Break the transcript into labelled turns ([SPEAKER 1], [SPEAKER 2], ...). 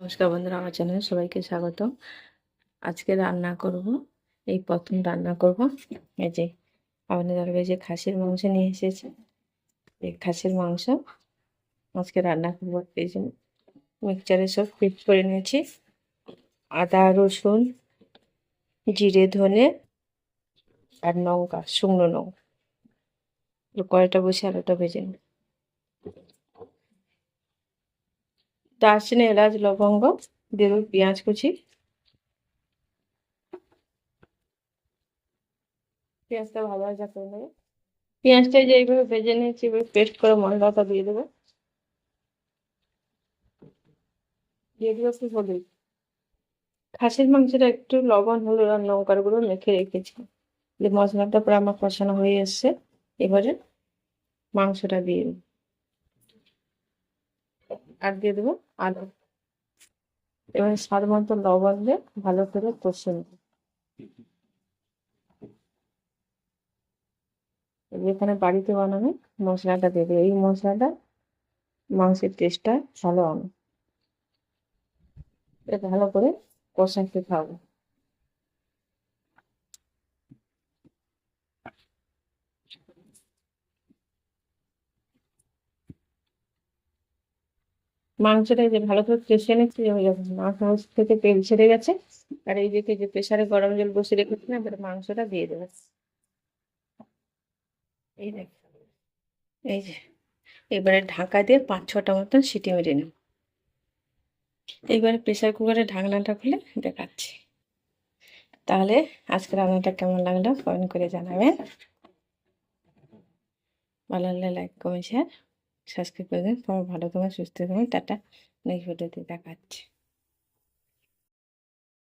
[SPEAKER 1] নমস্কার বন্ধুরা, আমার চ্যানেলে সবাইকে স্বাগত। আজকে রান্না করব, এই প্রথম রান্না করব। এই যে আমাদের দরকার যে খাসির মাংস নিয়ে এসেছে, এই খাসির মাংস আজকে রান্না করব। এই যে মিক্সচারে সব পেস্ট করে নিয়েছি, আদা রসুন জিরে ধনে আর লঙ্কা, শুকনো লঙ্কা। কড়াইটা বসে আলুটা ভেজে নিই। দারচিনি এলাচ লবঙ্গ দিয়ে দেবো, পেঁয়াজ কুচি, পেঁয়াজটা ভালো ভাজা করে নেবে। পেঁয়াজটা যে এইভাবে ভেজে নিয়েছি, এবার পেস্ট করে মশলাটা দিয়ে দেবে। দিয়ে দেবো একটু হলুদ। খাসির মাংসটা একটু লবণ হলুদ আর লঙ্কার গুঁড়ো মেখে রেখেছি। মশলাটা পুরো আমার কষানো হয়ে এসছে। এবারে মাংসটা দিয়ে দেবো আর দিয়ে দেবো আলু। এবার স্বাদ মতো লবণ দিয়ে ভালো করে কষে নেব। এখানে বাড়িতে বানানো মশলাটা দিয়ে দেবো। এই মশলাটা মাংসের টেস্টটা ভালো আনে। এটা ভালো করে কষাতে খাবো। মাংসটা যে ভালো করে কষে নিচ্ছি, যখন মাংস থেকে তেল ছেড়ে গেছে, আর এই দিকে যে প্রেসারে গরম জল বসে রেখেছি না, এবার মাংসটা দিয়ে দেবে। এই দেখ, এই যে এবারে ঢাকা দিয়ে 5-6টা মতন সিটি মেরে নেব। এইবারে প্রেসার কুকারের ঢাকনাটা খুলে দেখাচ্ছি। তাহলে আজকে রান্নাটা কেমন লাগলো কমেন্ট করে জানাবেন। ভালো লাগলে লাইক কমেন্ট শেয়ার সাবস্ক্রাইব করে দেন। তোমার ভালো, তোমার সুস্থ, তোমার টাটা। নেক্সট ভিডিওতে দেখাচ্ছি।